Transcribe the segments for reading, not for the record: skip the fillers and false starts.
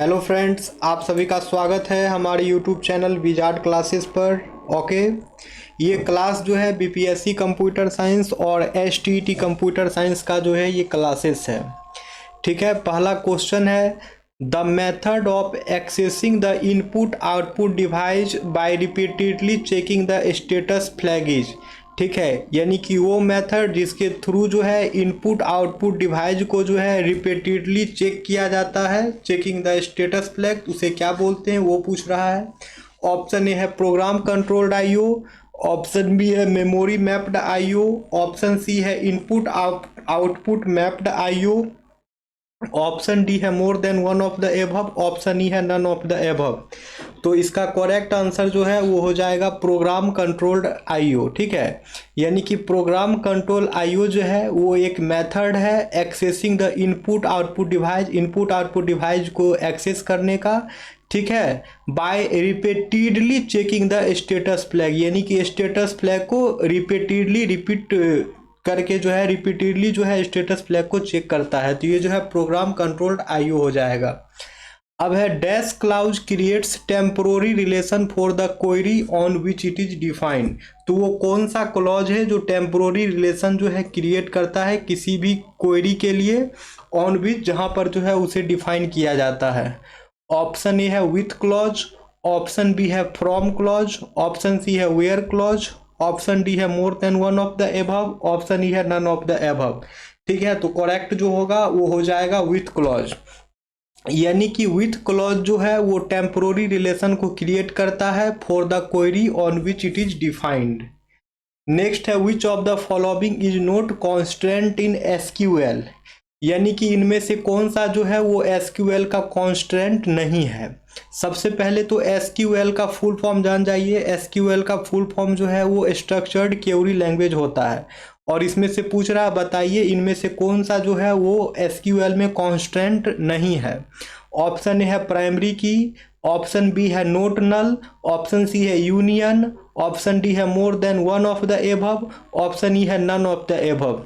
Hello friends, आप सभी का स्वागत है हमारे यूट्यूब चैनल विजार्ड क्लासेस पर। ओके, ये क्लास जो है बीपीएससी कंप्यूटर साइंस और एसटीईटी कंप्यूटर साइंस का जो है ये क्लासेस है। ठीक है, पहला क्वेश्चन है the method of accessing the input output device by repeatedly checking the status flag is. ठीक है, यानी कि वो मेथड जिसके थ्रू जो है इनपुट आउटपुट डिवाइस को जो है रिपीटेडली चेक किया जाता है, चेकिंग द स्टेटस फ्लैग, उसे क्या बोलते हैं वो पूछ रहा है। ऑप्शन ए है program controlled IO, option B है memory mapped IO, option C है input output mapped IO, option D है more than one of the above, option E है नन ऑफ द एबव। तो इसका करेक्ट आंसर जो है वो हो जाएगा प्रोग्राम कंट्रोल्ड आईओ। ठीक है, यानी कि प्रोग्राम कंट्रोल आईओ जो है वो एक मेथड है accessing the input output device को एक्सेस करने का। ठीक है, by repeatedly checking the status flag, यानी कि स्टेटस फ्लैग को रिपीट करके जो है रिपीटेडली जो है स्टेटस फ्लैग को चेक करता है। तो ये जो है प्रोग्राम कंट्रोल्ड आईओ हो जाएगा। अब है dash clause creates temporary relation for the query on which it is defined. तो वो कौन सा क्लॉज है जो टेम्पोररी रिलेशन जो है क्रिएट करता है किसी भी क्वेरी के लिए, ऑन विच जहां पर जो है उसे डिफाइन किया जाता है। ऑप्शन ए है विथ क्लॉज, ऑप्शन बी है फ्रॉम क्लॉज, ऑप्शन सी है वेयर क्लॉज, ऑप्शन डी है more than one of the above, option E है नन ऑफ द एबव। ठीक है, तो करेक्ट जो होगा वो हो जाएगा विथ क्लॉज, यानी कि विथ क्लॉज जो है वो टेम्पोररी रिलेशन को क्रिएट करता है for the query on which it is defined. Next है which of the following is not constant in SQL, यानी कि इनमें से कौन सा जो है वो एसक्यूएल का कॉन्स्टेंट नहीं है। सबसे पहले तो एसक्यूएल का फुल फॉर्म जान जाइए। एसक्यूएल का फुल फॉर्म जो है वो स्ट्रक्चर्ड क्वेरी लैंग्वेज होता है, और इसमें से पूछ रहा है बताइए इनमें से कौन सा जो है वो एसक्यूएल में कॉन्स्टेंट नहीं है। ऑप्शन ए है प्राइमरी की, ऑप्शन बी है नोट नल, ऑप्शन सी है यूनियन, ऑप्शन डी है more than one of the above, option E है नन ऑफ द एबव।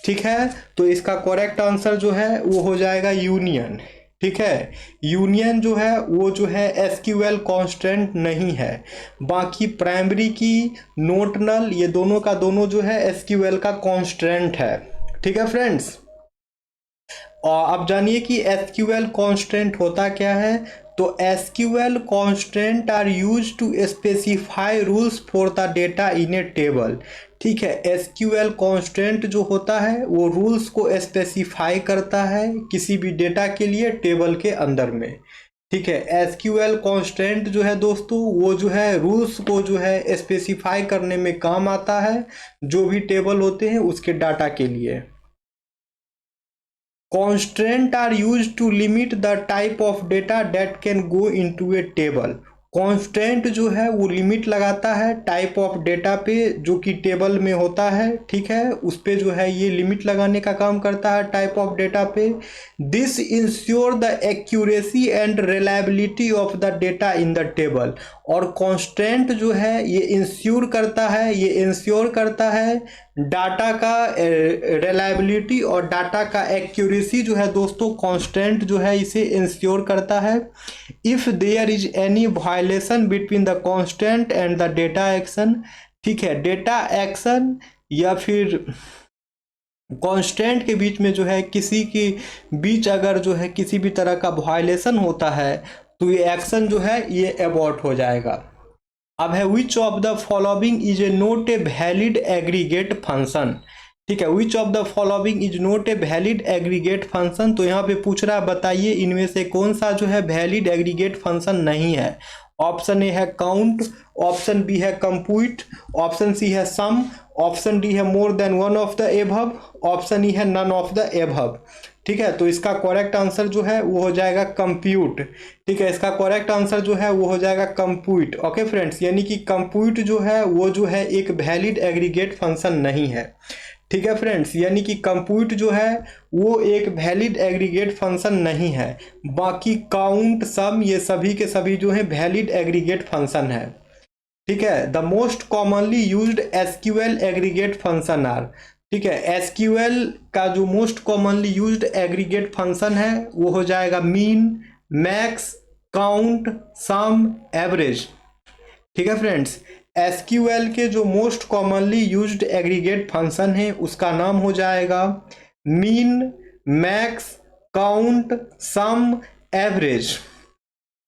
ठीक है, तो इसका करेक्ट आंसर जो है वो हो जाएगा यूनियन। ठीक है, यूनियन जो है वो जो है एसक्यूएल कांस्टेंट नहीं है। बाकी प्राइमरी की, नोट नल, ये दोनों का दोनों जो है एसक्यूएल का कांस्टेंट है। ठीक है फ्रेंड्स, और अब जानिए कि एसक्यूएल कांस्टेंट होता क्या है। तो SQL constant are use to specify rules for the data in a table. ठीक है, एसक्यूएल कांस्टेंट जो होता है वो रूल्स को स्पेसिफाई करता है किसी भी डेटा के लिए टेबल के अंदर में। ठीक है, एसक्यूएल कांस्टेंट जो है दोस्तों वो जो है रूल्स को जो है स्पेसिफाई करने में काम आता है, जो भी टेबल होते हैं उसके डाटा के लिए। Constraints are used to limit the type of data that can go into a table. Constant जो है वो लिमिट लगाता है टाइप ऑफ डेटा पे जो कि टेबल में होता है। ठीक है, उस पे जो है ये लिमिट लगाने का काम करता है टाइप ऑफ डेटा पे। This ensure the accuracy and reliability of the data in the table. और कॉन्स्टेंट जो है ये इंश्योर करता है डाटा का रिलायबिलिटी और डाटा का एक्यूरेसी जो है दोस्तों, कांस्टेंट जो है इसे इंश्योर करता है। If there is any violation between the constant and the data action. ठीक है, डेटा एक्शन या फिर कांस्टेंट के बीच में जो है किसी के बीच अगर जो है किसी भी तरह का वायलेशन होता है तो ये एक्शन जो है ये अबॉर्ट हो जाएगा। अब है which of the following is a not a valid aggregate function. ठीक है, which of the following is not a valid aggregate function. तो यहाँ पे पूछ रहा है बताइए इनमें से कौन सा जो है वैलिड एग्रीगेट फंक्शन नहीं है। ऑप्शन ए है काउंट, ऑप्शन बी है कंप्यूट, ऑप्शन सी है सम, ऑप्शन डी है more than one of the above, option E है नन ऑफ द एबव। ठीक है, तो इसका करेक्ट आंसर जो है वो हो जाएगा कंप्यूट। ठीक है, इसका करेक्ट आंसर जो है वो हो जाएगा कंप्यूट। ओके फ्रेंड्स, यानी कि कंप्यूट जो है वो जो है एक वैलिड एग्रीगेट फंक्शन नहीं है। ठीक है फ्रेंड्स, यानी कि कंप्यूट जो है वो एक वैलिड एग्रीगेट फंक्शन नहीं है। बाकी काउंट, सम, ये सभी के सभी जो है वैलिड एग्रीगेट फंक्शन है। ठीक है, the most commonly used SQL aggregate function are. ठीक है, एसक्यूएल का जो most commonly used aggregate function है वो हो जाएगा mean, max, count, sum, average. ठीक है फ्रेंड्स, एसक्यूएल के जो most commonly used aggregate function है उसका नाम हो जाएगा mean, max, count, sum, average.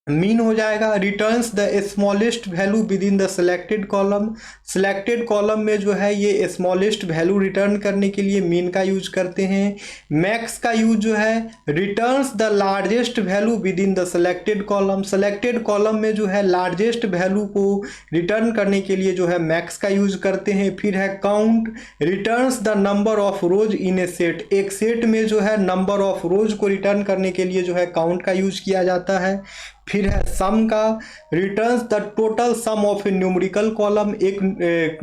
Mean हो जाएगा returns the smallest value within the selected column. Selected column में जो है ये स्मॉलेस्ट वैल्यू रिटर्न करने के लिए मीन का यूज करते हैं। मैक्स का यूज जो है returns the largest value within the selected column. Selected column में जो है लार्जेस्ट वैल्यू को रिटर्न करने के लिए जो है मैक्स का यूज करते हैं। फिर है count, returns the number of rose in A set. एक सेट में जो है नंबर ऑफ रोज को रिटर्न करने के लिए जो है काउंट का यूज किया जाता है। फिर है सम का, returns the total sum of A numerical column. एक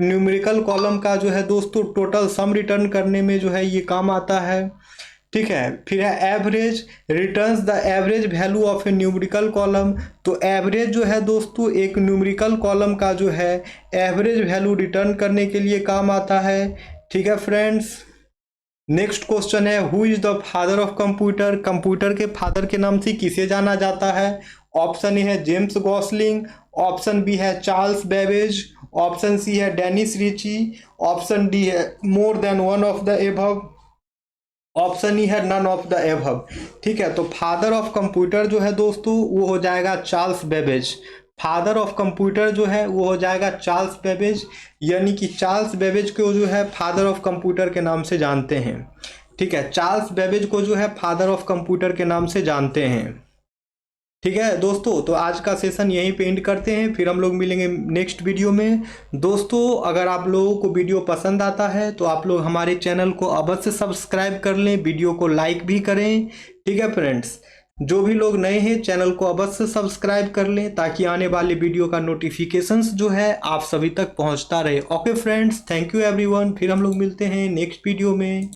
न्यूमेरिकल कॉलम का जो है दोस्तों टोटल सम रिटर्न करने में जो है ये काम आता है। ठीक है, फिर है average, returns the average value of A numerical column. तो एवरेज जो है दोस्तों एक न्यूमेरिकल कॉलम का जो है एवरेज वैल्यू रिटर्न करने के लिए काम आता है। ठीक है फ्रेंड्स, नेक्स्ट क्वेश्चन है who is the father of computer. Computer के फादर के नाम से किसे जाना जाता है। ऑप्शन ए है जेम्स गॉसलिंग, ऑप्शन बी है चार्ल्स बेबेज, ऑप्शन सी है डेनिस रिची, ऑप्शन डी है more than one of the above, option E है नन ऑफ द एबव। ठीक है, तो फादर ऑफ कंप्यूटर जो है दोस्तों वो हो जाएगा Charles Babbage. Father of computer जो है वो हो जाएगा चार्ल्स बेबेज, यानी कि चार्ल्स बेबेज को जो है फादर ऑफ कंप्यूटर के नाम से जानते हैं। ठीक है, चार्ल्स बेबेज को जो है फादर ऑफ कंप्यूटर के नाम से जानते हैं। ठीक है दोस्तों, तो आज का सेशन यहीं पे एंड करते हैं, फिर हम लोग मिलेंगे नेक्स्ट वीडियो में। दोस्तों अगर आप लोगों को वीडियो पसंद आता है तो आप लोग हमारे चैनल को अवश्य सब्सक्राइब कर लें, वीडियो को लाइक भी करें। ठीक है फ्रेंड्स, जो भी लोग नए हैं चैनल को अवश्य सब्सक्राइब कर लें ताकि आने वाले वीडियो का नोटिफिकेशंस जो है आप सभी तक पहुंचता रहे। Okay friends, thank you everyone, फिर हम लोग मिलते हैं नेक्स्ट वीडियो में।